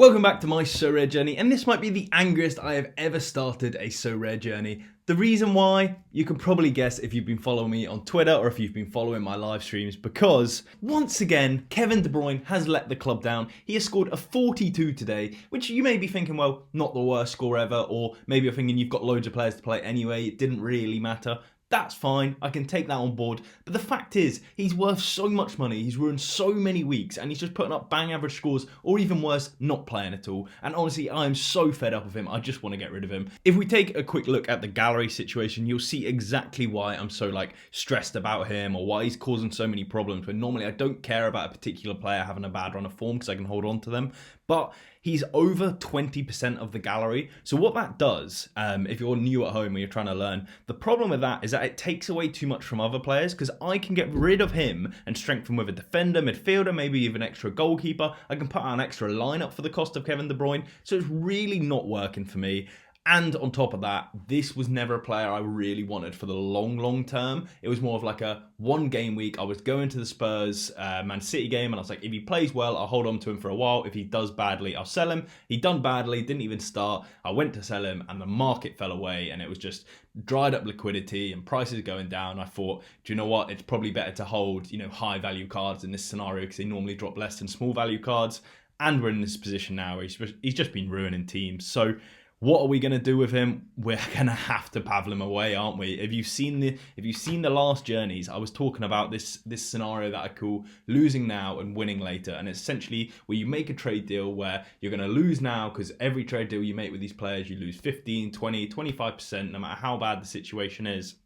Welcome back to my Sorare journey, and this might be the angriest I have ever started a Sorare journey. The reason why, you can probably guess if you've been following me on Twitter or if you've been following my live streams, because once again, Kevin De Bruyne has let the club down. He has scored a 42 today, which you may be thinking, well, not the worst score ever, or maybe you're thinking you've got loads of players to play anyway, it didn't really matter. That's fine, I can take that on board. But the fact is, he's worth so much money, he's ruined so many weeks, and he's just putting up bang average scores, or even worse, not playing at all. And honestly, I am so fed up of him, I just want to get rid of him. If we take a quick look at the gallery situation, you'll see exactly why I'm so stressed about him, or why he's causing so many problems, when normally I don't care about a particular player having a bad run of form, because I can hold on to them. But he's over 20% of the gallery. So what that does, if you're new at home and you're trying to learn, the problem with that is that it takes away too much from other players, because I can get rid of him and strengthen with a defender, midfielder, maybe even extra goalkeeper. I can put out an extra lineup for the cost of Kevin De Bruyne. So it's really not working for me. And on top of that, this was never a player I really wanted for the long term. It was more of like a one game week. I was going to the Spurs Man City game, and I was like, if he plays well, I'll hold on to him for a while. If he does badly, I'll sell him. He done badly, didn't even start. I went to sell him, and the market fell away, and it was just dried up liquidity and prices going down. I thought, do you know what? It's probably better to hold, high value cards in this scenario, because they normally drop less than small value cards. And we're in this position now where he's just been ruining teams. So what are we going to do with him? We're going to have to paddle him away, aren't we? If you've seen the last journeys, I was talking about this scenario that I call losing now and winning later. And it's essentially where you make a trade deal where you're going to lose now, because every trade deal you make with these players, you lose 15, 20, 25%, no matter how bad the situation is.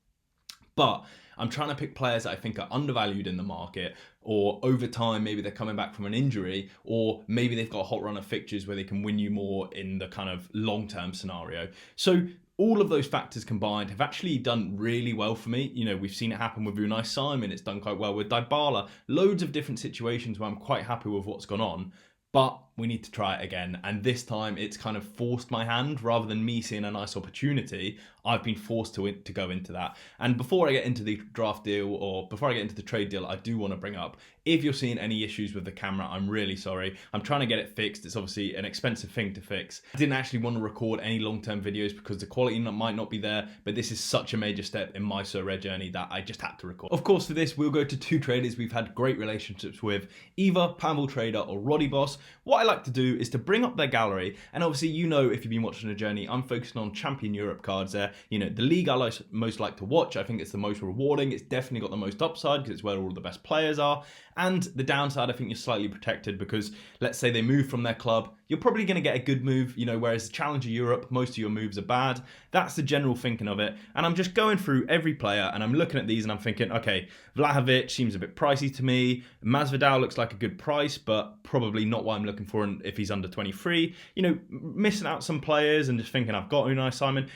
But I'm trying to pick players that I think are undervalued in the market, or over time, maybe they're coming back from an injury, or maybe they've got a hot run of fixtures where they can win you more in the kind of long-term scenario. So all of those factors combined have actually done really well for me. We've seen it happen with Unai Simon. It's done quite well with Dybala. Loads of different situations where I'm quite happy with what's gone on. But we need to try it again. And this time it's kind of forced my hand. Rather than me seeing a nice opportunity, I've been forced to go into that. And before I get into the draft deal, or before I get into the trade deal, I do want to bring up, if you're seeing any issues with the camera, I'm really sorry. I'm trying to get it fixed. It's obviously an expensive thing to fix. I didn't actually want to record any long-term videos because the quality might not be there, but this is such a major step in my Sorare journey that I just had to record. Of course, for this, we'll go to two traders we've had great relationships with, either Pavel Trader or Roddy Boss. What I like to do is to bring up their gallery, and obviously, if you've been watching the journey, I'm focusing on Champion Europe cards there. The league I most like to watch. I think it's the most rewarding. It's definitely got the most upside because it's where all the best players are. And the downside, I think you're slightly protected because let's say they move from their club, you're probably going to get a good move, whereas Challenger Europe, most of your moves are bad. That's the general thinking of it. And I'm just going through every player and I'm looking at these and I'm thinking, okay, Vlahovic seems a bit pricey to me. Masvidal looks like a good price, but probably not what I'm looking for if he's under 23. Missing out some players and just thinking I've got Unai Simon.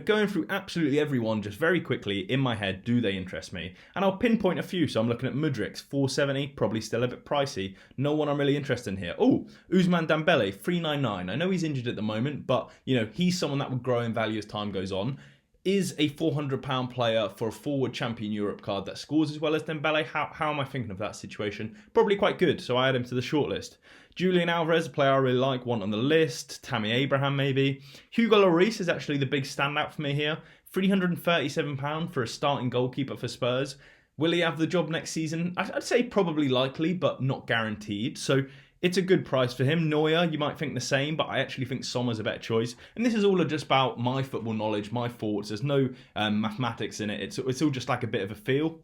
Going through absolutely everyone just very quickly in my head, do they interest me? And I'll pinpoint a few. So I'm looking at Mudryk, 470, probably still a bit pricey. No one I'm really interested in here. Oh, Ousmane Dembele, 399. I know he's injured at the moment, but he's someone that would grow in value as time goes on. Is a £400 player for a forward Champion Europe card that scores as well as Dembele? How am I thinking of that situation? Probably quite good, so I add him to the shortlist. Julian Alvarez, a player I really like, one on the list. Tammy Abraham, maybe. Hugo Lloris is actually the big standout for me here. £337 for a starting goalkeeper for Spurs. Will he have the job next season? I'd say probably likely, but not guaranteed. So it's a good price for him. Neuer, you might think the same, but I actually think Sommer's a better choice. And this is all just about my football knowledge, my thoughts. There's no mathematics in it. It's all just like a bit of a feel.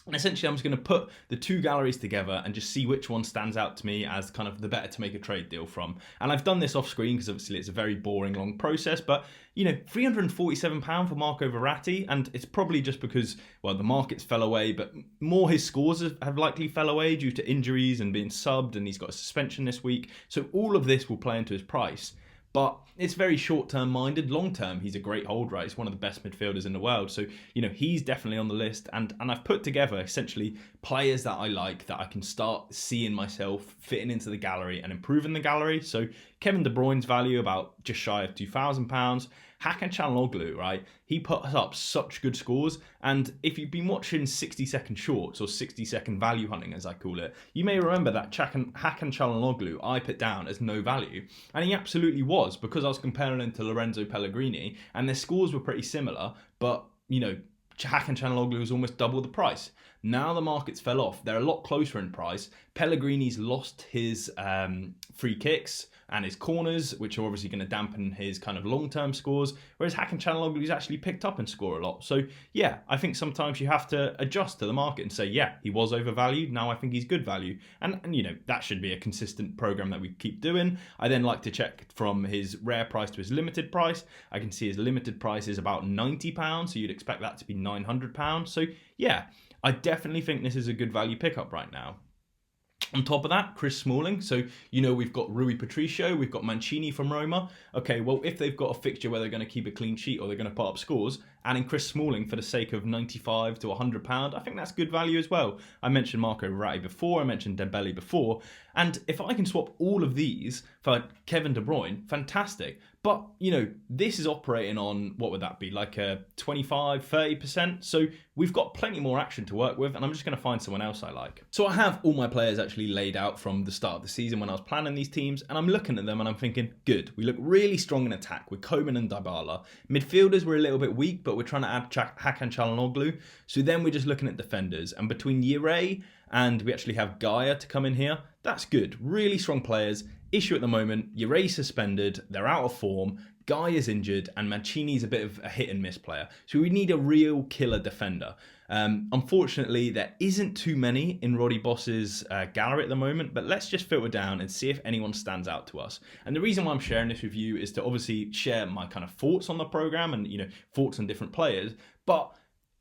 And essentially, I'm just going to put the two galleries together and just see which one stands out to me as kind of the better to make a trade deal from. And I've done this off screen because obviously it's a very boring, long process. But, £347 for Marco Verratti. And it's probably just because, well, the markets fell away, but more his scores have likely fell away due to injuries and being subbed. And he's got a suspension this week. So all of this will play into his price. But it's very short-term minded. Long-term, he's a great hold, right? He's one of the best midfielders in the world. So, he's definitely on the list. And I've put together, essentially, players that I like, that I can start seeing myself fitting into the gallery and improving the gallery. So, Kevin De Bruyne's value, about just shy of £2,000. Hakan Çalhanoğlu, right? He puts up such good scores. And if you've been watching 60-second shorts or 60-second value hunting, as I call it, you may remember that Hakan Çalhanoğlu I put down as no value. And he absolutely was, because I was comparing him to Lorenzo Pellegrini, and their scores were pretty similar, but, you know, Hakan Çalhanoğlu was almost double the price. Now the markets fell off. They're a lot closer in price. Pellegrini's lost his free kicks and his corners, which are obviously going to dampen his kind of long-term scores, whereas Hakan Çalhanoğlu's actually picked up and score a lot. So yeah, I think sometimes you have to adjust to the market and say, yeah, he was overvalued, now I think he's good value. And you know, that should be a consistent program that we keep doing. I then like to check from his rare price to his limited price. I can see his limited price is about £90, so you'd expect that to be £900. So yeah, I definitely think this is a good value pickup right now. On top of that, Chris Smalling. So, you know, we've got Rui Patricio, we've got Mancini from Roma. Okay, well, if they've got a fixture where they're going to keep a clean sheet or they're going to put up scores, adding Chris Smalling for the sake of £95 to £100, I think that's good value as well. I mentioned Marco Verratti before, I mentioned Dembele before, and if I can swap all of these for Kevin De Bruyne, fantastic. But, you know, this is operating on, what would that be, like a 25, 30%? So we've got plenty more action to work with, and I'm just going to find someone else I like. So I have all my players actually laid out from the start of the season when I was planning these teams, and I'm looking at them and I'm thinking, good, we look really strong in attack with Koeman and Dybala. Midfielders were a little bit weak, but we're trying to add Hakan Çalhanoğlu. So then we're just looking at defenders, and between Sorare and we actually have Gaia to come in here, that's good. Really strong players. Issue at the moment, Sorare suspended, they're out of form, Guy is injured, and Mancini's a bit of a hit and miss player. So we need a real killer defender. Unfortunately, there isn't too many in Roddy Boss's gallery at the moment, but let's just filter down and see if anyone stands out to us. And the reason why I'm sharing this with you is to obviously share my kind of thoughts on the program and, you know, thoughts on different players, but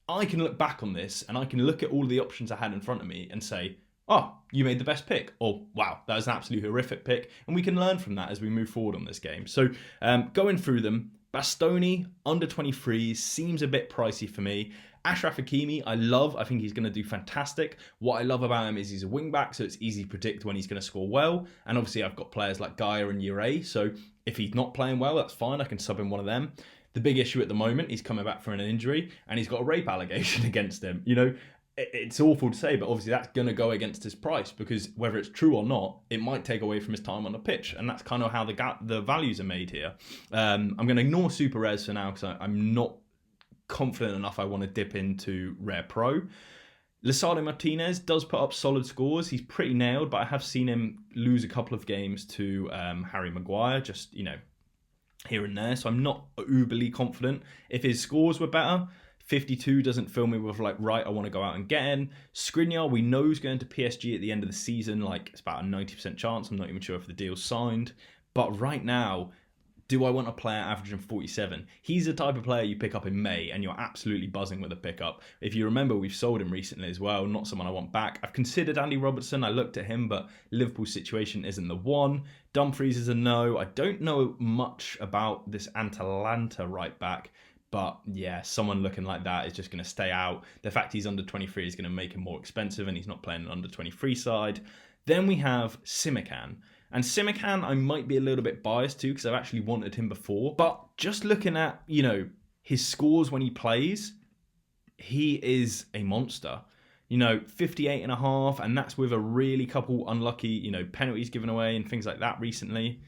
I can look back on this and I can look at all the options I had in front of me and say, oh, you made the best pick. Or, wow, that was an absolutely horrific pick. And we can learn from that as we move forward on this game. So going through them, Bastoni, under 23, seems a bit pricey for me. Achraf Hakimi, I love. I think he's going to do fantastic. What I love about him is he's a wing-back, so it's easy to predict when he's going to score well. And obviously I've got players like Gaia and Sorare, so if he's not playing well, that's fine. I can sub in one of them. The big issue at the moment, he's coming back from an injury, and he's got a rape allegation against him. You know, it's awful to say, but obviously that's going to go against his price, because whether it's true or not, it might take away from his time on the pitch, and that's kind of how the values are made here. I'm going to ignore Super Rares for now because I'm not confident enough I want to dip into Rare Pro. Lisandro Martinez does put up solid scores. He's pretty nailed, but I have seen him lose a couple of games to Harry Maguire, just, you know, here and there, so I'm not uberly confident. If his scores were better, 52 doesn't fill me with like, right, I want to go out and get him. Skriniar, we know is going to PSG at the end of the season. Like, it's about a 90% chance. I'm not even sure if the deal's signed. But right now, do I want a player averaging 47? He's the type of player you pick up in May and you're absolutely buzzing with a pickup. If you remember, we've sold him recently as well. Not someone I want back. I've considered Andy Robertson. I looked at him, but Liverpool's situation isn't the one. Dumfries is a no. I don't know much about this Atalanta right back. But yeah, someone looking like that is just going to stay out. The fact he's under 23 is going to make him more expensive, and he's not playing an under 23 side. Then we have Simikan. And Simikan, I might be a little bit biased to because I've actually wanted him before. But just looking at, you know, his scores when he plays, he is a monster. You know, 58.5, and that's with a really couple unlucky, you know, penalties given away and things like that recently.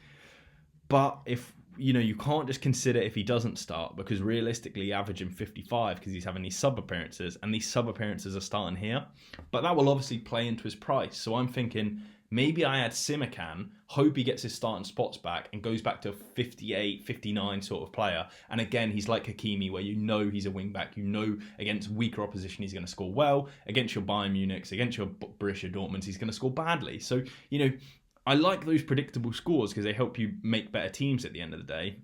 But if, you know, you can't just consider if he doesn't start, because realistically averaging 55 because he's having these sub appearances, and these sub appearances are starting here. But that will obviously play into his price. So I'm thinking maybe I add Simikan, hope he gets his starting spots back and goes back to a 58, 59 sort of player. And again, he's like Hakimi, where you know he's a wing back. You know against weaker opposition he's going to score well. Against your Bayern Munichs, against your Borussia Dortmunds, he's going to score badly. So, you know, I like those predictable scores because they help you make better teams at the end of the day.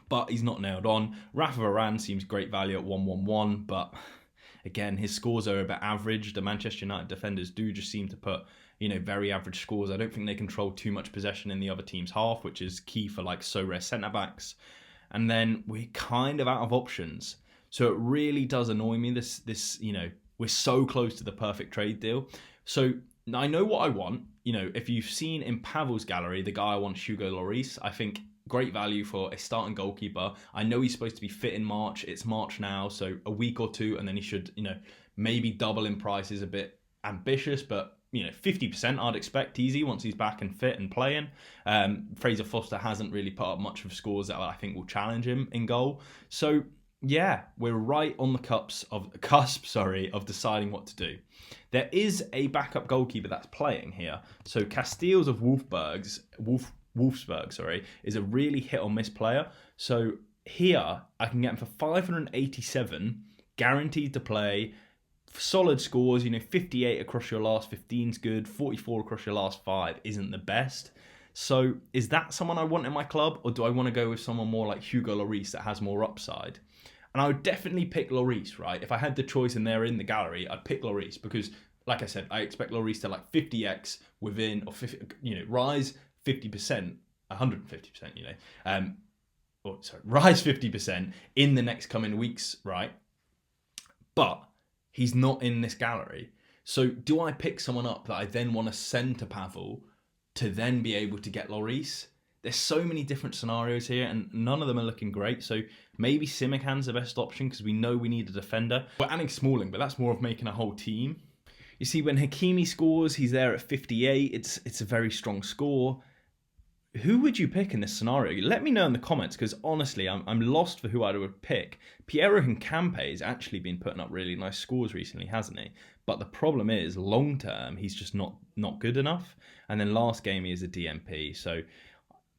But he's not nailed on. Rafa Varane seems great value at 111, but again, his scores are a bit average. The Manchester United defenders do just seem to put, you know, very average scores. I don't think they control too much possession in the other team's half, which is key for like Sorare centre-backs. And then we're kind of out of options. So it really does annoy me, this, you know, we're so close to the perfect trade deal. So I know what I want. You know, if you've seen in Pavel's gallery, the guy I want, Hugo Lloris, I think great value for a starting goalkeeper. I know he's supposed to be fit in March. It's March now, so a week or two, and then he should, maybe double in price is a bit ambitious, but 50% I'd expect easy once he's back and fit and playing. Fraser Foster hasn't really put up much of scores that I think will challenge him in goal. So yeah, we're right on the cusp of deciding what to do. There is a backup goalkeeper that's playing here. So Casteels of Wolfsburg, is a really hit or miss player. So here I can get him for 587, guaranteed to play. Solid scores, 58 across your last 15 is good, 44 across your last 5 isn't the best. So is that someone I want in my club, or do I want to go with someone more like Hugo Lloris that has more upside? And I would definitely pick Lloris, right? If I had the choice and they're in the gallery, I'd pick Lloris because, like I said, I expect Lloris to 50x within, or 50, rise 50%, 150%, rise 50% in the next coming weeks, right? But he's not in this gallery. So do I pick someone up that I then want to send to Pavel to then be able to get Lloris? There's so many different scenarios here and none of them are looking great. So maybe Simikan's the best option because we know we need a defender. We're adding Smalling, but that's more of making a whole team. You see, when Hakimi scores, he's there at 58. It's a very strong score. Who would you pick in this scenario? Let me know in the comments because honestly, I'm lost for who I would pick. Piero Hincampe has actually been putting up really nice scores recently, hasn't he? But the problem is, long term, he's just not good enough. And then last game, he is a DMP. So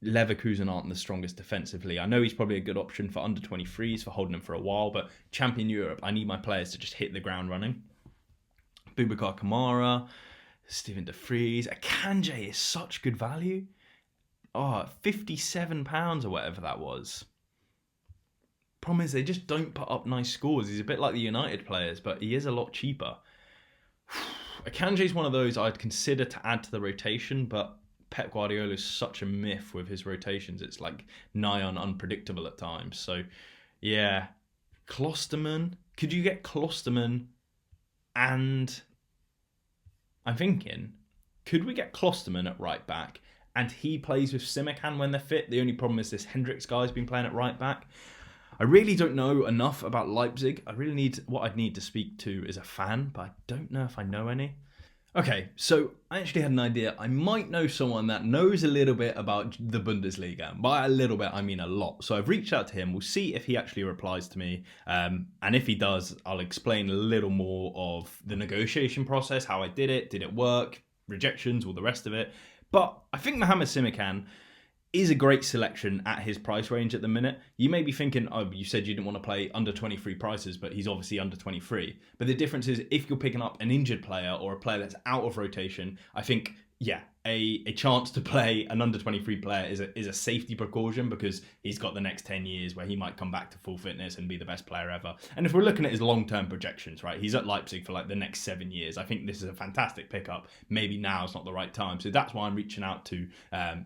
Leverkusen aren't the strongest defensively. I know he's probably a good option for under 23s for holding him for a while, but Champion Europe, I need my players to just hit the ground running. Boubacar Kamara, Steven De Vries, Akanji is such good value. £57 or whatever that was. Problem is, they just don't put up nice scores. He's a bit like the United players, but he is a lot cheaper. Akanji is one of those I'd consider to add to the rotation, but Pep Guardiola is such a myth with his rotations. It's nigh on unpredictable at times. So, yeah. Klosterman. Could you get Klosterman and... I'm thinking, could we get Klosterman at right back and he plays with Simikan when they're fit? The only problem is this Hendricks guy's been playing at right back. I really don't know enough about Leipzig. What I'd need to speak to is a fan, but I don't know if I know any. Okay, so I actually had an idea. I might know someone that knows a little bit about the Bundesliga. By a little bit, I mean a lot. So I've reached out to him. We'll see if he actually replies to me. And if he does, I'll explain a little more of the negotiation process, how I did it work, rejections, all the rest of it. But I think Mohamed Simikan is a great selection at his price range at the minute. You may be thinking, oh, you said you didn't want to play under 23 prices, but he's obviously under 23. But the difference is if you're picking up an injured player or a player that's out of rotation, I think, yeah, a chance to play an under 23 player is a safety precaution because he's got the next 10 years where he might come back to full fitness and be the best player ever. And if we're looking at his long-term projections, right, he's at Leipzig for the next 7 years. I think this is a fantastic pickup. Maybe now is not the right time. So that's why I'm reaching out to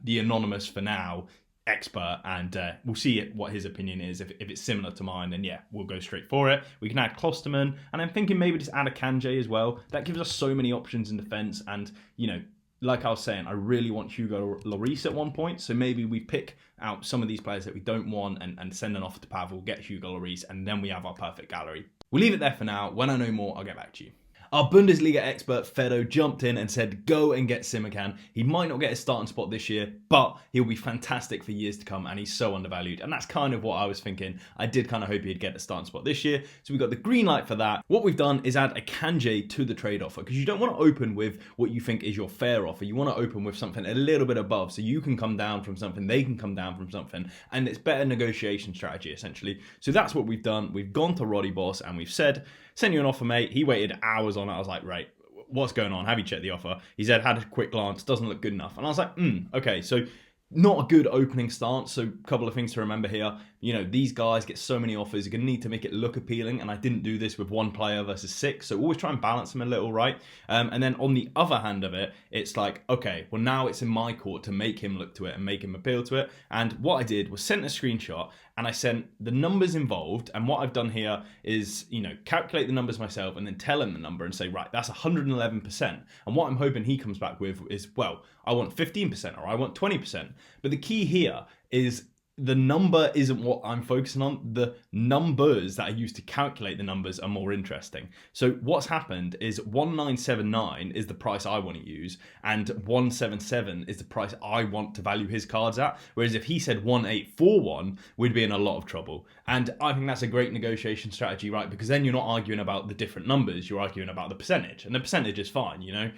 the anonymous, for now, expert, and we'll see what his opinion is. If it's similar to mine, then yeah, we'll go straight for it. We can add Klosterman, and I'm thinking maybe just add Akanji as well. That gives us so many options in defence, and like I was saying, I really want Hugo Lloris at one point, so maybe we pick out some of these players that we don't want and send an offer to Pavel, get Hugo Lloris, and then we have our perfect gallery. We'll leave it there for now. When I know more, I'll get back to you. Our Bundesliga expert, Fedo, jumped in and said, go and get Simikan. He might not get a starting spot this year, but he'll be fantastic for years to come, and he's so undervalued. And that's kind of what I was thinking. I did kind of hope he'd get a starting spot this year, so we got the green light for that. What we've done is add Akanji to the trade offer, because you don't want to open with what you think is your fair offer. You want to open with something a little bit above, so you can come down from something, they can come down from something, and it's better negotiation strategy, essentially. So that's what we've done. We've gone to Roddy Boss, and we've said, send you an offer, mate. He waited hours on it. I was like, right, what's going on? Have you checked the offer? He said, had a quick glance, doesn't look good enough. And I was like, okay, so not a good opening stance. So a couple of things to remember here. These guys get so many offers. You're going to need to make it look appealing. And I didn't do this with one player versus 6. So always try and balance them a little, right? And then on the other hand of it, it's like, okay, well, now it's in my court to make him look to it and make him appeal to it. And what I did was sent a screenshot and I sent the numbers involved. And what I've done here is, calculate the numbers myself and then tell him the number and say, right, that's 111%. And what I'm hoping he comes back with is, well, I want 15% or I want 20%. But the key here is the number isn't what I'm focusing on. The numbers that I use to calculate the numbers are more interesting. So what's happened is 1979 is the price I want to use, and 177 is the price I want to value his cards at. Whereas if he said 1841, we'd be in a lot of trouble. And I think that's a great negotiation strategy, right? Because then you're not arguing about the different numbers, you're arguing about the percentage. And the percentage is fine, you know?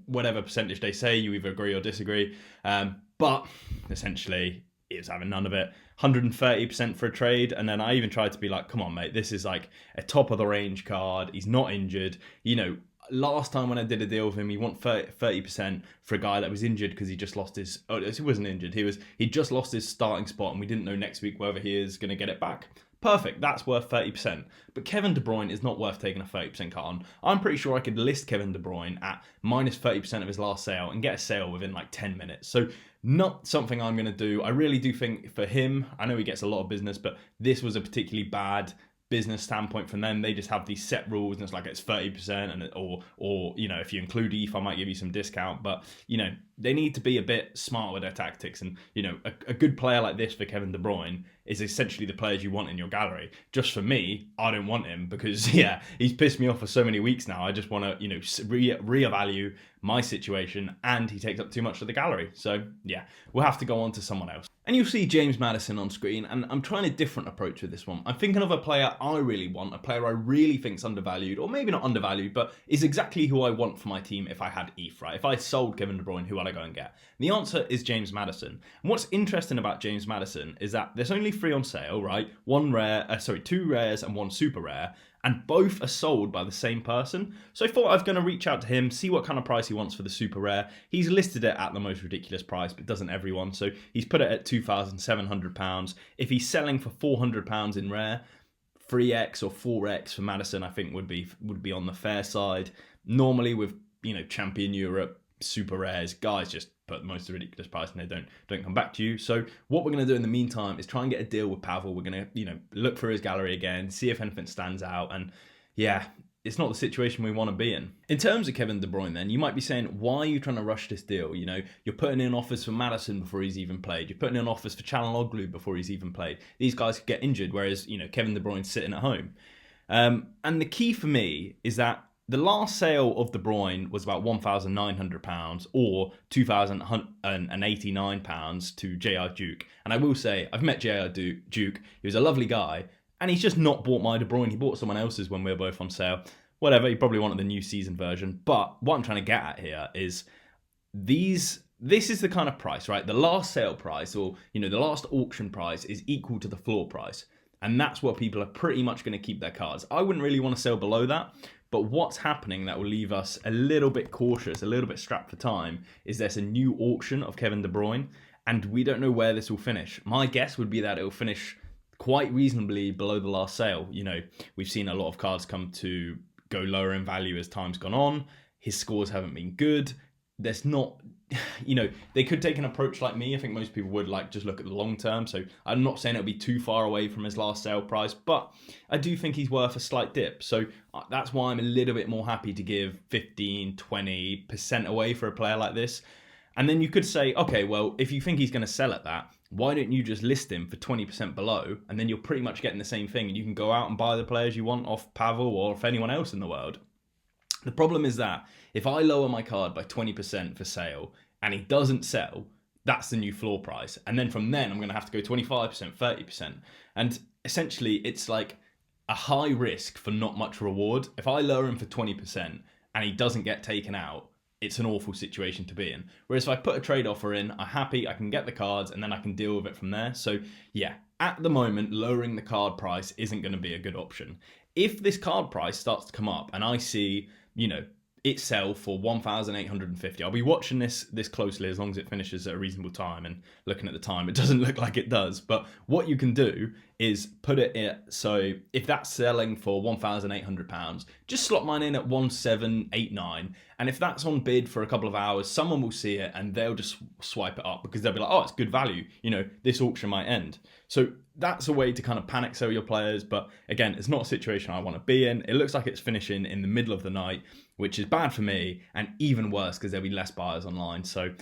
Whatever percentage they say, you either agree or disagree. But essentially, he was having none of it. 130% for a trade, and then I even tried to be like, come on, mate, this is like a top of the range card. He's not injured. You know, last time when I did a deal with him, he want 30% for a guy that was injured because he just lost his. Oh, he wasn't injured. He just lost his starting spot, and we didn't know next week whether he is going to get it back. Perfect, that's worth 30%. But Kevin De Bruyne is not worth taking a 30% cut on. I'm pretty sure I could list Kevin De Bruyne at minus 30% of his last sale and get a sale within like 10 minutes. So not something I'm going to do. I really do think for him, I know he gets a lot of business, but this was a particularly bad business standpoint from them. They just have these set rules, and it's like it's 30%, and or you know, if you include ETH, I might give you some discount. But you know, they need to be a bit smart with their tactics. And you know, a good player like this for Kevin De Bruyne is essentially the players you want in your gallery. Just for me, I don't want him because yeah, he's pissed me off for so many weeks now. I just want to, you know, reevaluate my situation, and he takes up too much of the gallery. So yeah, we'll have to go on to someone else. And you'll see James Maddison on screen, and I'm trying a different approach with this one. I'm thinking of a player I really want, a player I really think's undervalued, or maybe not undervalued, but is exactly who I want for my team if I had ETH, right? If I sold Kevin De Bruyne, who would I go and get? And the answer is James Maddison. And what's interesting about James Maddison is that there's only 3 on sale, right? 2 rares and 1 super rare, and both are sold by the same person. So I thought I was going to reach out to him, see what kind of price he wants for the super rare. He's listed it at the most ridiculous price, but doesn't everyone. So he's put it at £2,700. If he's selling for £400 in rare, 3x or 4x for Maddison, I think would be on the fair side. Normally with, you know, Champion Europe, super rares, guys just put the most ridiculous price and they don't come back to you. So what we're going to do in the meantime is try and get a deal with Pavel. We're going to, you know, look for his gallery again, see if anything stands out. And yeah, it's not the situation we want to be in. In terms of Kevin De Bruyne then, you might be saying, why are you trying to rush this deal? You know, you're putting in offers for Maddison before he's even played. You're putting in offers for Çalhanoğlu before he's even played. These guys could get injured, whereas, you know, Kevin De Bruyne's sitting at home. And the key for me is that the last sale of De Bruyne was about £1,900 or £2,089 to J.R. Duke. And I will say, I've met J.R. Duke. He was a lovely guy. And he's just not bought my De Bruyne. He bought someone else's when we were both on sale. Whatever, he probably wanted the new season version. But what I'm trying to get at here is this is the kind of price, right? The last sale price, or, you know, the last auction price is equal to the floor price. And that's what people are pretty much going to keep their cards. I wouldn't really want to sell below that. But what's happening that will leave us a little bit cautious, a little bit strapped for time, is there's a new auction of Kevin De Bruyne, and we don't know where this will finish. My guess would be that it will finish quite reasonably below the last sale. You know, we've seen a lot of cards come to go lower in value as time's gone on. His scores haven't been good. There's not, you know, they could take an approach like me. I think most people would like just look at the long term. So I'm not saying it'll be too far away from his last sale price, but I do think he's worth a slight dip. So that's why I'm a little bit more happy to give 15, 20% away for a player like this. And then you could say, okay, well, if you think he's going to sell at that, why don't you just list him for 20% below? And then you're pretty much getting the same thing. And you can go out and buy the players you want off Pavel or off anyone else in the world. The problem is that if I lower my card by 20% for sale and he doesn't sell, that's the new floor price. And then from then, I'm going to have to go 25%, 30%. And essentially, it's like a high risk for not much reward. If I lower him for 20% and he doesn't get taken out, it's an awful situation to be in. Whereas if I put a trade offer in, I'm happy, I can get the cards, and then I can deal with it from there. So yeah, at the moment, lowering the card price isn't going to be a good option. If this card price starts to come up and I see, you know, it sell for 1,850. I'll be watching this closely as long as it finishes at a reasonable time, and looking at the time, it doesn't look like it does. But what you can do is put it in. So if that's selling for £1,800, just slot mine in at 1,789. And if that's on bid for a couple of hours, someone will see it and they'll just swipe it up because they'll be like, oh, it's good value. You know, this auction might end. So that's a way to kind of panic sell your players. But again, it's not a situation I want to be in. It looks like it's finishing in the middle of the night, which is bad for me, and even worse because there'll be less buyers online. So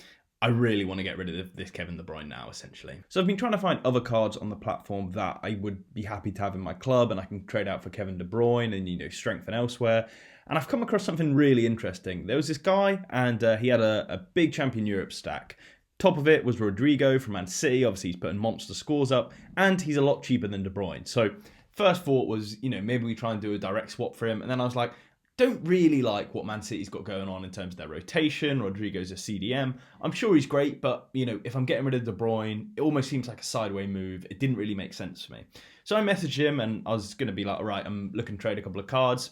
I really want to get rid of this Kevin De Bruyne now, essentially. So I've been trying to find other cards on the platform that I would be happy to have in my club, and I can trade out for Kevin De Bruyne and, strengthen elsewhere. And I've come across something really interesting. There was this guy, and he had a big Champion Europe stack. Top of it was Rodrigo from Man City. Obviously, he's putting monster scores up, and he's a lot cheaper than De Bruyne. So first thought was, maybe we try and do a direct swap for him. And then I was like, don't really like what Man City's got going on in terms of their rotation. Rodrigo's a CDM. I'm sure he's great, but, if I'm getting rid of De Bruyne, it almost seems like a sideways move. It didn't really make sense for me. So I messaged him, and I was going to be like, all right, I'm looking to trade a couple of cards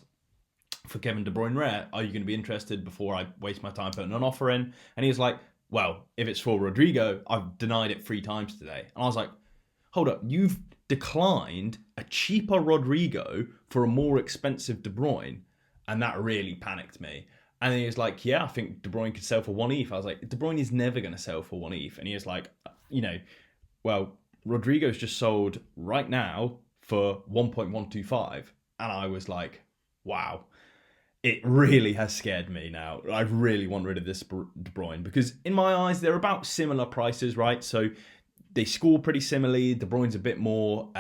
for Kevin De Bruyne rare. Are you going to be interested before I waste my time putting an offer in? And he was like, well, if it's for Rodrigo, I've denied it 3 times today. And I was like, hold up, you've declined a cheaper Rodrigo for a more expensive De Bruyne? And that really panicked me. And he was like, yeah, I think De Bruyne could sell for 1 ETH. I was like, De Bruyne is never going to sell for 1 ETH. And he was like, well, Rodrigo's just sold right now for 1.125. And I was like, wow, it really has scared me now. I really want rid of this De Bruyne because in my eyes, they're about similar prices, right? So they score pretty similarly. De Bruyne's a bit more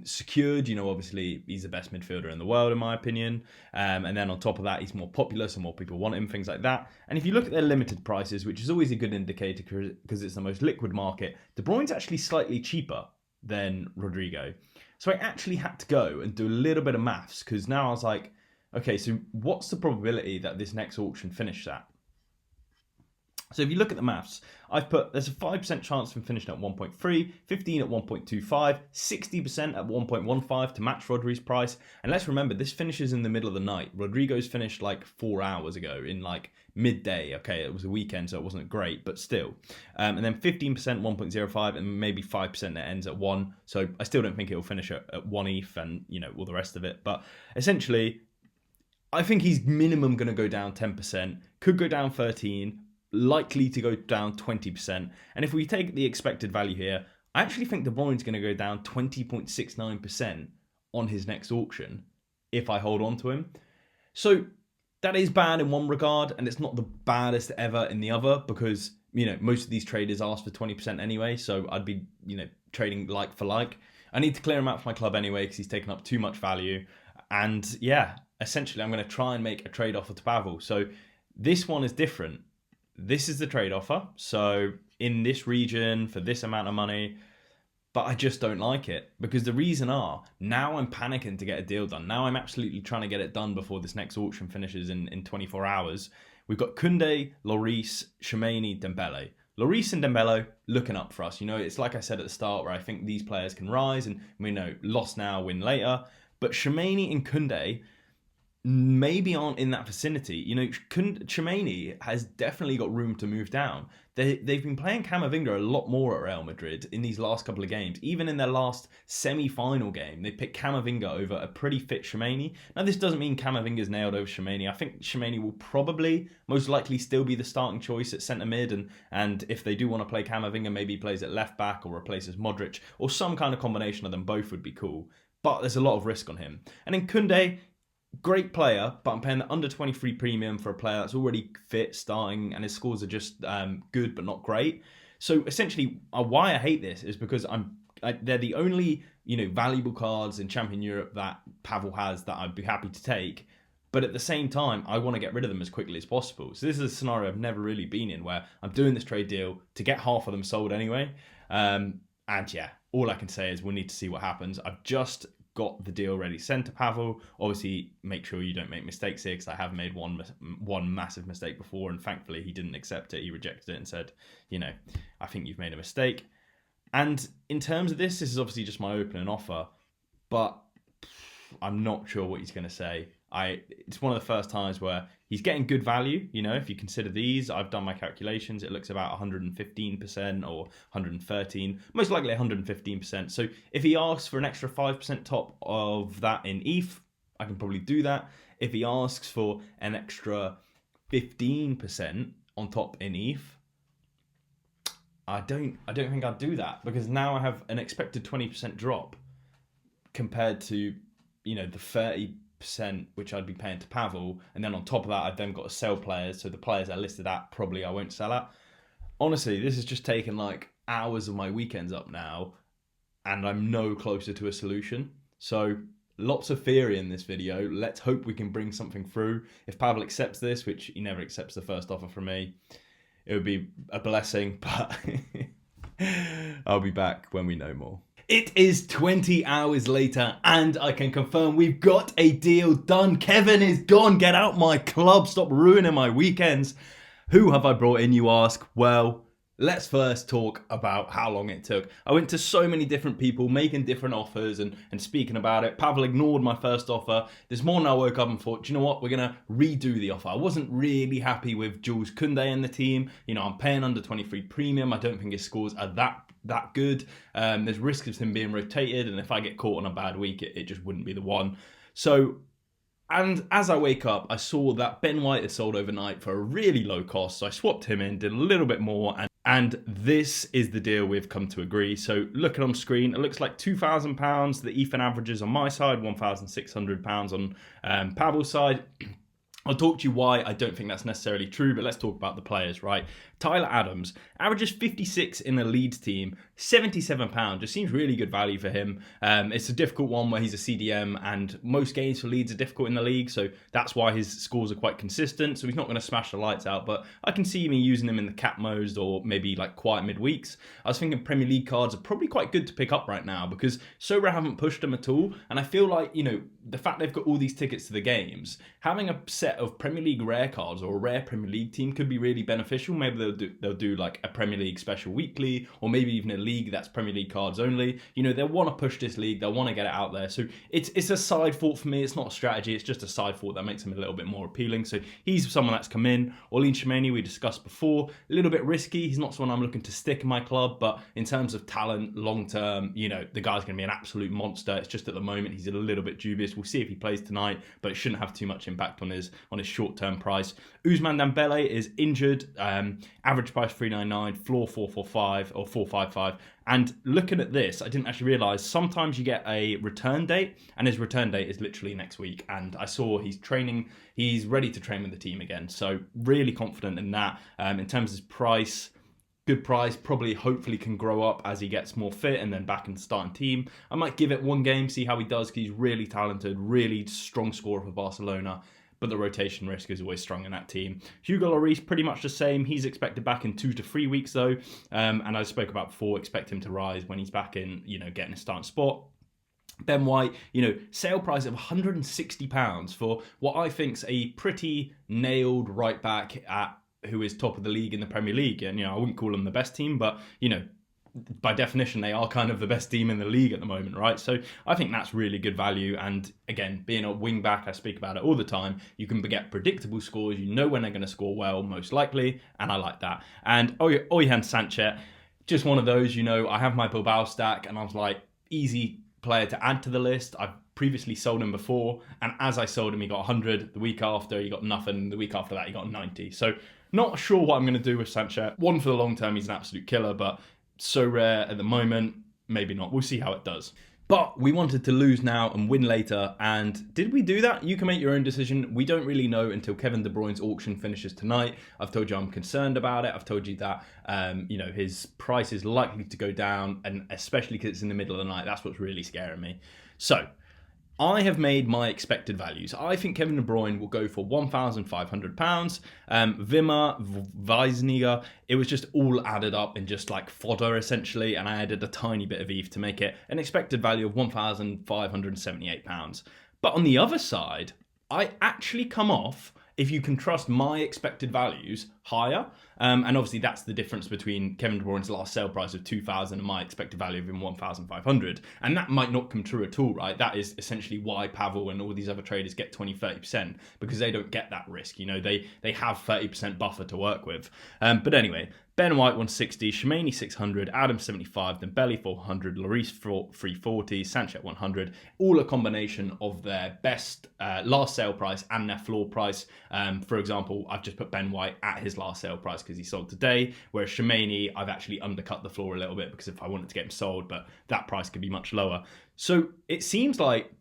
secured. Obviously, he's the best midfielder in the world, in my opinion. And then on top of that, he's more popular, so more people want him, things like that. And if you look at their limited prices, which is always a good indicator because it's the most liquid market, De Bruyne's actually slightly cheaper than Rodrigo. So I actually had to go and do a little bit of maths because now I was like, okay, so what's the probability that this next auction finishes at? So if you look at the maths, there's a 5% chance of finishing at 1.3, 15 at 1.25, 60% at 1.15 to match Rodri's price. And let's remember, this finishes in the middle of the night. Rodrigo's finished like 4 hours ago in like midday. Okay, it was a weekend, so it wasn't great, but still. And then 15% 1.05 and maybe 5% that ends at 1. So I still don't think it'll finish at 1 ETH and, all the rest of it. But essentially, I think he's minimum going to go down 10%, could go down 13%, likely to go down 20%. And if we take the expected value here, I actually think De Bruyne's going to go down 20.69% on his next auction if I hold on to him. So that is bad in one regard, and it's not the baddest ever in the other because, most of these traders ask for 20% anyway. So I'd be, trading like for like. I need to clear him out for my club anyway because he's taken up too much value. And yeah, essentially I'm going to try and make a trade offer to Pavel. So this one is different. This is the trade offer. So in this region for this amount of money, but I just don't like it because the reason now I'm panicking to get a deal done. Now I'm absolutely trying to get it done before this next auction finishes in 24 hours. We've got Koundé, Lloris, Tchouaméni, Dembele. Lloris and Dembele looking up for us. It's like I said at the start where I think these players can rise and lost now, win later. But Tchouaméni and Koundé maybe aren't in that vicinity. Tchouaméni has definitely got room to move down. They've been playing Camavinga a lot more at Real Madrid in these last couple of games. Even in their last semi-final game, they picked Camavinga over a pretty fit Tchouaméni. Now, this doesn't mean Camavinga's nailed over Tchouaméni. I think Tchouaméni will probably, most likely, still be the starting choice at centre mid. And if they do want to play Camavinga, maybe he plays at left back or replaces Modric, or some kind of combination of them both would be cool. But there's a lot of risk on him. And then Koundé, great player, but I'm paying the under 23 premium for a player that's already fit, starting, and his scores are just good but not great. So essentially, why I hate this is because they're the only valuable cards in Champion Europe that Pavel has that I'd be happy to take. But at the same time, I want to get rid of them as quickly as possible. So this is a scenario I've never really been in where I'm doing this trade deal to get half of them sold anyway. And yeah, all I can say is we'll need to see what happens. I've just got the deal ready sent to Pavel. Obviously, make sure you don't make mistakes here because I have made one massive mistake before, and thankfully he didn't accept it. He rejected it and said, I think you've made a mistake. And in terms of this is obviously just my opening offer, but I'm not sure what he's going to say. It's one of the first times where he's getting good value. If you consider these, I've done my calculations. It looks about 115% or 113, most likely 115%. So if he asks for an extra 5% top of that in ETH, I can probably do that. If he asks for an extra 15% on top in ETH, I don't think I'd do that because now I have an expected 20% drop compared to the 30% which I'd be paying to Pavel, and then on top of that I've then got to sell players, so the players I listed at probably I won't sell at. Honestly, this has just taken like hours of my weekends up now, and I'm no closer to a solution. So lots of theory in this video. Let's hope we can bring something through. If Pavel accepts this, which he never accepts the first offer from me, it would be a blessing, but I'll be back when we know more. It is 20 hours later, and I can confirm we've got a deal done. Kevin is gone. Get out my club. Stop ruining my weekends. Who have I brought in, you ask? Well, let's first talk about how long it took. I went to so many different people making different offers and speaking about it. Pavel ignored my first offer. This morning I woke up and thought, do you know what? We're going to redo the offer. I wasn't really happy with Jules Koundé in the team. You know, I'm paying under 23 premium. I don't think his scores are that good. There's risk of him being rotated, and if I get caught on a bad week, it just wouldn't be the one. So, and as I wake up, I saw that Ben White had sold overnight for a really low cost. So I swapped him in, did a little bit more, and this is the deal we've come to agree. So looking on screen, it looks like £2,000. The Ethan averages on my side, £1,600 on Pavel's side. I'll talk to you why I don't think that's necessarily true, but let's talk about the players, right? Tyler Adams averages 56 in the Leeds team, £77. Just seems really good value for him. It's a difficult one where he's a CDM, and most games for Leeds are difficult in the league, so that's why his scores are quite consistent. So he's not going to smash the lights out, but I can see me using him in the cap modes or maybe like quiet midweeks. I was thinking Premier League cards are probably quite good to pick up right now because Sorare haven't pushed them at all, and I feel like, you know, the fact they've got all these tickets to the games, having a set of Premier League rare cards or a rare Premier League team could be really beneficial. Maybe they'll do like a Premier League special weekly, or maybe even a league that's Premier League cards only. You know, they'll want to push this league, they'll want to get it out there. So it's a side thought for me. It's not a strategy, it's just a side thought that makes him a little bit more appealing. So he's someone that's come in. Orlean Shimeni, we discussed before, a little bit risky. He's not someone I'm looking to stick in my club, but in terms of talent, long term, you know, the guy's going to be an absolute monster. It's just at the moment he's a little bit dubious. We'll see if he plays tonight, but it shouldn't have too much impact on his short-term price. Ousmane Dembele is injured. Average price 399, floor 445 or 455. And looking at this, I didn't actually realise sometimes you get a return date, and his return date is literally next week. And I saw he's training, he's ready to train with the team again. So really confident in that. In terms of his price, good price, probably hopefully can grow up as he gets more fit and then back in the starting team. I might give it one game, see how he does, because he's really talented, really strong scorer for Barcelona, but the rotation risk is always strong in that team. Hugo Lloris, pretty much the same. He's expected back in 2 to 3 weeks though, and I spoke about before, expect him to rise when he's back in, you know, getting a starting spot. Ben White, you know, sale price of £160 for what I think's a pretty nailed right back at who is top of the league in the Premier League. And, you know, I wouldn't call them the best team, but, you know, by definition, they are kind of the best team in the league at the moment, right? So I think that's really good value. And again, being a wing back, I speak about it all the time, you can get predictable scores. You know when they're going to score well, most likely, and I like that. And Oyhan Sanchez, just one of those, you know, I have my Bilbao stack, and I was like, easy player to add to the list. I've previously sold him before, and as I sold him, he got 100. The week after, he got nothing. The week after that, he got 90. So not sure what I'm going to do with Sanchez. One, for the long term, he's an absolute killer, but so rare at the moment, maybe not. We'll see how it does. But we wanted to lose now and win later, and did we do that? You can make your own decision. We don't really know until Kevin De Bruyne's auction finishes tonight. I've told you I'm concerned about it. I've told you that you know, his price is likely to go down, and especially because it's in the middle of the night, that's what's really scaring me. So I have made my expected values. I think Kevin De Bruyne will go for £1,500. Wimmer, Weisniger, it was just all added up in just like fodder essentially, and I added a tiny bit of ETH to make it an expected value of £1,578. But on the other side, I actually come off, if you can trust my expected values, higher. And obviously that's the difference between Kevin De Bruyne's last sale price of 2,000 and my expected value of him 1,500. And that might not come true at all, right? That is essentially why Pavel and all these other traders get 20-30%, because they don't get that risk. You know, they have 30% buffer to work with. But anyway, Ben White 160, Shimeni 600, Adams 75, Dembele 400, Lloris 340, Sanchez 100. All a combination of their best last sale price and their floor price. For example, I've just put Ben White at his last sale price because he sold today, whereas Shimeni, I've actually undercut the floor a little bit because if I wanted to get him sold, but that price could be much lower. So it seems like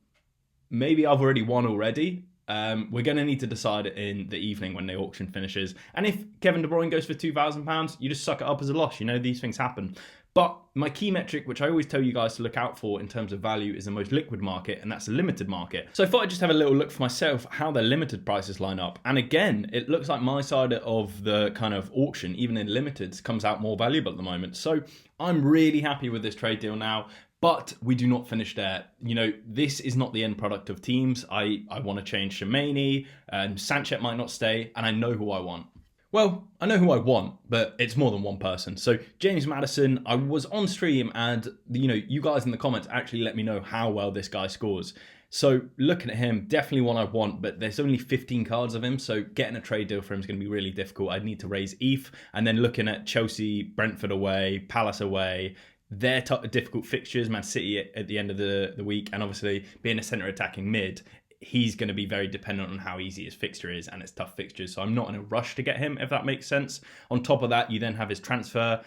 maybe I've already won already. We're going to need to decide it in the evening when the auction finishes. And if Kevin De Bruyne goes for £2,000, you just suck it up as a loss. You know, these things happen. But my key metric, which I always tell you guys to look out for in terms of value, is the most liquid market, and that's the limited market. So I thought I'd just have a little look for myself how their limited prices line up. And again, it looks like my side of the kind of auction, even in limiteds, comes out more valuable at the moment. So I'm really happy with this trade deal now. But we do not finish there. You know, this is not the end product of teams. I want to change Shemani, and Sanchez might not stay, and I know who I want. Well, I know who I want, but it's more than one person. So James Maddison, I was on stream and, you know, you guys in the comments actually let me know how well this guy scores. So looking at him, definitely one I want, but there's only 15 cards of him, so getting a trade deal for him is going to be really difficult. I'd need to raise ETH, and then looking at Chelsea, Brentford away, Palace away, their difficult fixtures, Man City at the end of the week, and obviously being a centre attacking mid, he's going to be very dependent on how easy his fixture is, and it's tough fixtures, so I'm not in a rush to get him, if that makes sense. On top of that, you then have his transfer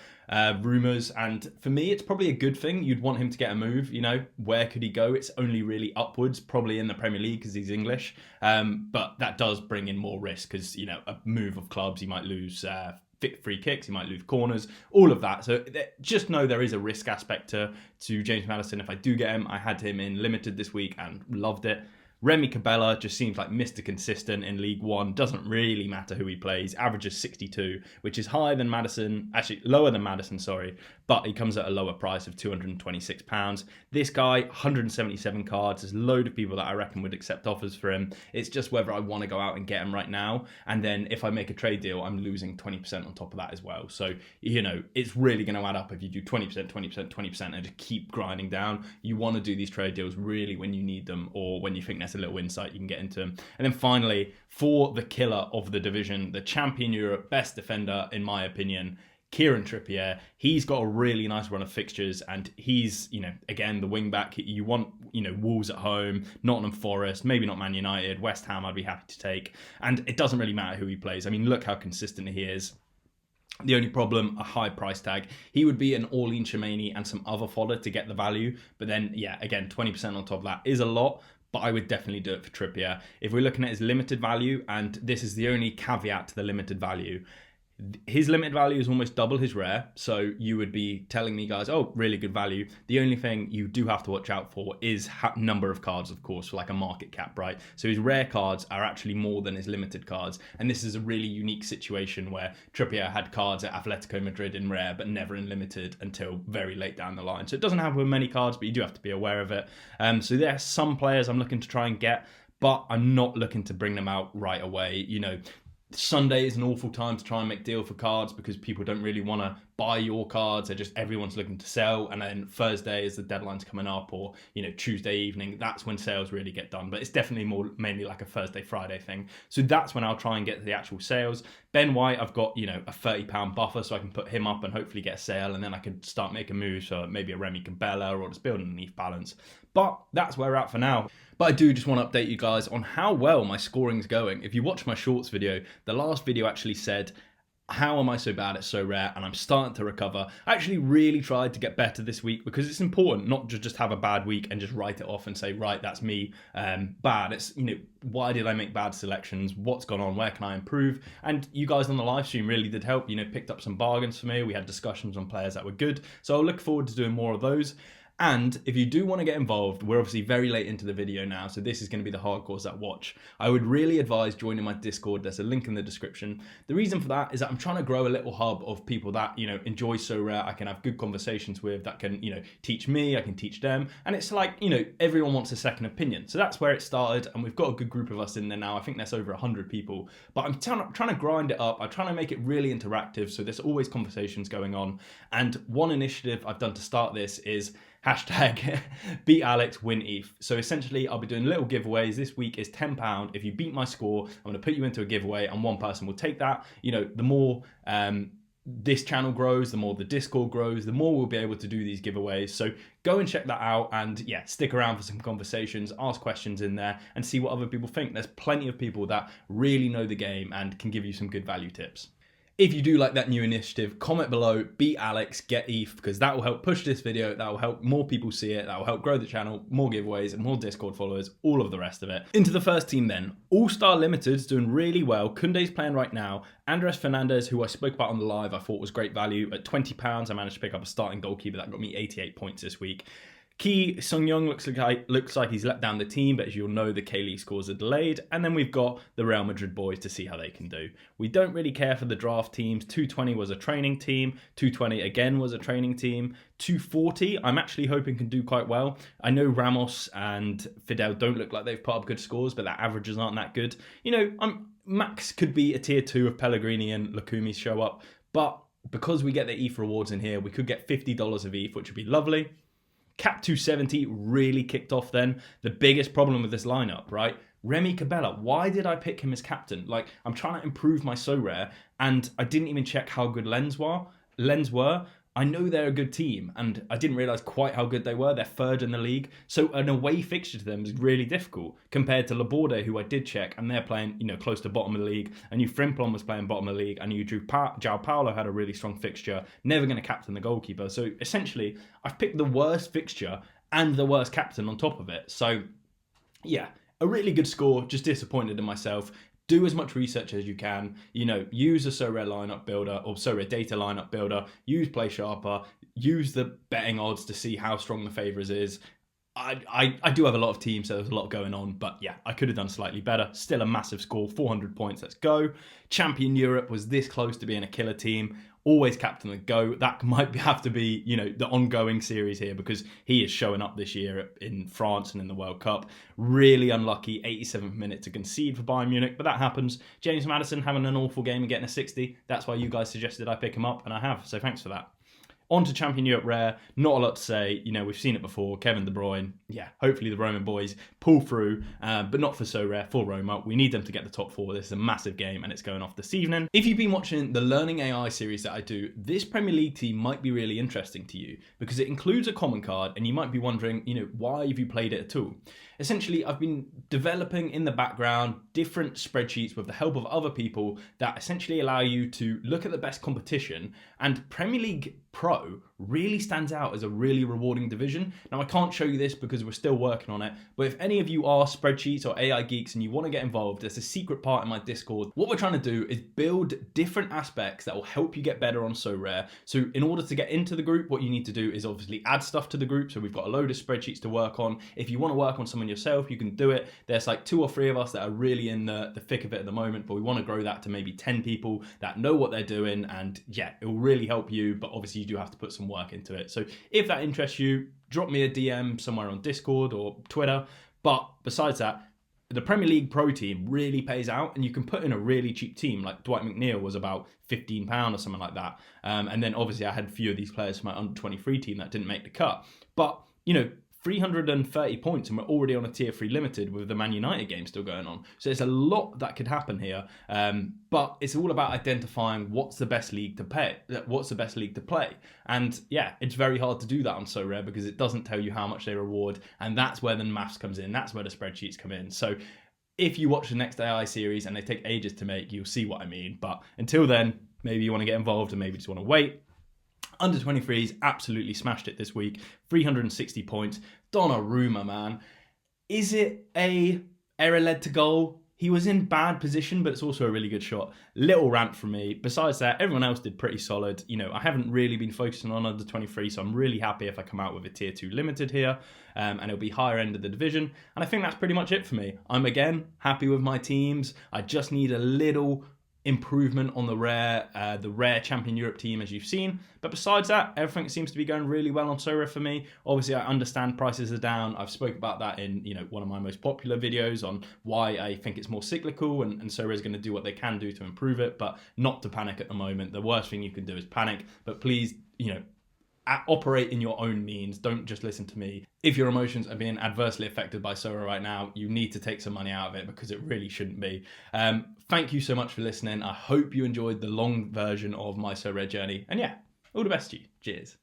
rumours, and for me, it's probably a good thing. You'd want him to get a move, you know, where could he go? It's only really upwards, probably in the Premier League because he's English, but that does bring in more risk because, you know, a move of clubs, he might lose free kicks, he might lose corners, all of that. So just know there is a risk aspect to James Maddison. If I do get him, I had him in limited this week and loved it. Remy Cabella just seems like Mr. Consistent in League One. Doesn't really matter who he plays. Averages 62, which is higher than Maddison. Actually, lower than Maddison, sorry. But he comes at a lower price of £226. This guy, 177 cards. There's a load of people that I reckon would accept offers for him. It's just whether I want to go out and get him right now. And then if I make a trade deal, I'm losing 20% on top of that as well. So, you know, it's really going to add up if you do 20%, 20%, 20%, and just keep grinding down. You want to do these trade deals really when you need them or when you think there's a little insight you can get into them. And then finally, for the killer of the division, the champion Europe, best defender in my opinion, Kieran Trippier. He's got a really nice run of fixtures, and he's, you know, again, the wing back. You want, you know, Wolves at home, Nottingham Forest, maybe not Man United, West Ham I'd be happy to take. And it doesn't really matter who he plays. I mean, look how consistent he is. The only problem, a high price tag. He would be an all-in Shemani and some other fodder to get the value. But then, yeah, again, 20% on top of that is a lot. But I would definitely do it for Trippier. If we're looking at his limited value, and this is the only caveat to the limited value, his limited value is almost double his rare. So you would be telling me, guys, oh, really good value. The only thing you do have to watch out for is number of cards, of course, for like a market cap, right? So his rare cards are actually more than his limited cards. And this is a really unique situation where Trippier had cards at Atletico Madrid in rare, but never in limited until very late down the line. So it doesn't happen with many cards, but you do have to be aware of it. So there are some players I'm looking to try and get, but I'm not looking to bring them out right away. You know, Sunday is an awful time to try and make deal for cards because people don't really want to buy your cards. They're just, everyone's looking to sell. And then Thursday as the deadline's coming up, or, you know, Tuesday evening, that's when sales really get done. But it's definitely mainly like a Thursday, Friday thing. So that's when I'll try and get the actual sales. Ben White, I've got, you know, a £30 buffer, so I can put him up and hopefully get a sale. And then I could start making moves for maybe a Remy Cabella or just building an ETH balance. But that's where we're at for now. But I do just want to update you guys on how well my scoring's going. If you watch my shorts video, the last video actually said, how am I so bad at Sorare? And I'm starting to recover. I actually really tried to get better this week because it's important not to just have a bad week and just write it off and say, right, that's me, bad. It's, you know, why did I make bad selections? What's gone on? Where can I improve? And you guys on the live stream really did help, you know, picked up some bargains for me. We had discussions on players that were good. So I'll look forward to doing more of those. And if you do want to get involved, we're obviously very late into the video now, so this is going to be the hardcores that watch. I would really advise joining my Discord. There's a link in the description. The reason for that is that I'm trying to grow a little hub of people that, you know, enjoy Sorare. I can have good conversations with, that can, you know, teach me, I can teach them. And it's like, you know, everyone wants a second opinion. So that's where it started, and we've got a good group of us in there now. I think there's over 100 people. But I'm trying to grind it up. I'm trying to make it really interactive, so there's always conversations going on. And one initiative I've done to start this is hashtag beat Alex, win ETH. So essentially, I'll be doing little giveaways. This week is £10. If you beat my score, I'm going to put you into a giveaway, and one person will take that. You know, the more this channel grows, the more the Discord grows, the more we'll be able to do these giveaways. So go and check that out, and yeah, stick around for some conversations, ask questions in there, and see what other people think. There's plenty of people that really know the game and can give you some good value tips. If you do like that new initiative, comment below, beat Alex, get ETH, because that will help push this video, that will help more people see it, that will help grow the channel, more giveaways, and more Discord followers, all of the rest of it. Into the first team then. All-Star Limited's doing really well. Kunde's playing right now. Andres Fernandez, who I spoke about on the live, I thought was great value. At £20, I managed to pick up a starting goalkeeper that got me 88 points this week. Ki Sung-young looks like he's let down the team, but as you'll know, the K-League scores are delayed. And then we've got the Real Madrid boys to see how they can do. We don't really care for the draft teams. 220 was a training team. 220 again was a training team. 240, I'm actually hoping can do quite well. I know Ramos and Fidel don't look like they've put up good scores, but their averages aren't that good. You know, Max could be a tier 2 if Pellegrini and Lukumi show up, but because we get the ETH rewards in here, we could get $50 of ETH, which would be lovely. Cap 270 really kicked off then. The biggest problem with this lineup, right? Remy Cabella, why did I pick him as captain? Like, I'm trying to improve my Sorare, and I didn't even check how good Lens were. I know they're a good team, and I didn't realise quite how good they were. They're third in the league. So an away fixture to them is really difficult compared to Laborde, who I did check, and they're playing, you know, close to bottom of the league. I knew Frimpong was playing bottom of the league. I knew João Paulo had a really strong fixture. Never going to captain the goalkeeper. So essentially, I've picked the worst fixture and the worst captain on top of it. So yeah, a really good score. Just disappointed in myself. Do as much research as you can. You know, use a Sorare lineup builder or Sorare data lineup builder. Use Play Sharper. Use the betting odds to see how strong the favours is. I do have a lot of teams, so there's a lot going on. But yeah, I could have done slightly better. Still a massive score, 400 points. Let's go. Champion Europe was this close to being a killer team. Always captain the GOAT. That might have to be, you know, the ongoing series here because he is showing up this year in France and in the World Cup. Really unlucky, 87th minute to concede for Bayern Munich, but that happens. James Maddison having an awful game and getting a 60. That's why you guys suggested I pick him up, and I have, so thanks for that. On to Champion Europe Rare. Not a lot to say. You know, we've seen it before. Kevin De Bruyne. Yeah, hopefully the Roman boys pull through, but not for Sorare, for Roma. We need them to get the top 4. This is a massive game, and it's going off this evening. If you've been watching the Learning AI series that I do, this Premier League team might be really interesting to you because it includes a common card, and you might be wondering, you know, why have you played it at all? Essentially, I've been developing in the background different spreadsheets with the help of other people that essentially allow you to look at the best competition, and Premier League Pro really stands out as a really rewarding division. Now, I can't show you this because we're still working on it, but if any of you are spreadsheets or AI geeks and you want to get involved, there's a secret part in my Discord. What we're trying to do is build different aspects that will help you get better on Sorare. So in order to get into the group, what you need to do is obviously add stuff to the group. So we've got a load of spreadsheets to work on. If you want to work on someone yourself, you can do it. There's like 2 or 3 of us that are really in the thick of it at the moment, but we want to grow that to maybe 10 people that know what they're doing. And yeah, it will really help you, but obviously you do have to put some work into it. So if that interests you, drop me a DM somewhere on Discord or Twitter. But besides that, the Premier League Pro team really pays out, and you can put in a really cheap team. Like Dwight McNeil was about £15 or something like that. And then obviously I had a few of these players from my under 23 team that didn't make the cut. But, you know, 330 points, and we're already on a tier 3 limited with the Man United game still going on. So there's a lot that could happen here, but it's all about identifying what's the best league to play. And yeah, it's very hard to do that on Sorare because it doesn't tell you how much they reward, and that's where the maths comes in. That's where the spreadsheets come in. So if you watch the next AI series and they take ages to make, you'll see what I mean. But until then, maybe you want to get involved and maybe just want to wait. Under 23s absolutely smashed it this week. 360 points. Donnarumma, man. Is it a error led to goal? He was in bad position, but it's also a really good shot. Little rant from me. Besides that, everyone else did pretty solid. You know, I haven't really been focusing on under 23, so I'm really happy if I come out with a tier 2 limited here, and it'll be higher end of the division. And I think that's pretty much it for me. I'm, again, happy with my teams. I just need a little improvement on the rare Champion Europe team, as you've seen. But besides that, everything seems to be going really well on Sorare for me. Obviously, I understand prices are down. I've spoke about that in, you know, one of my most popular videos on why I think it's more cyclical, and Sorare is going to do what they can do to improve it, but not to panic at the moment. The worst thing you can do is panic. But please, you know, operate in your own means. Don't just listen to me. If your emotions are being adversely affected by Sorare right now, you need to take some money out of it because it really shouldn't be. Thank you so much for listening. I hope you enjoyed the long version of my Sorare journey. And yeah, all the best to you. Cheers.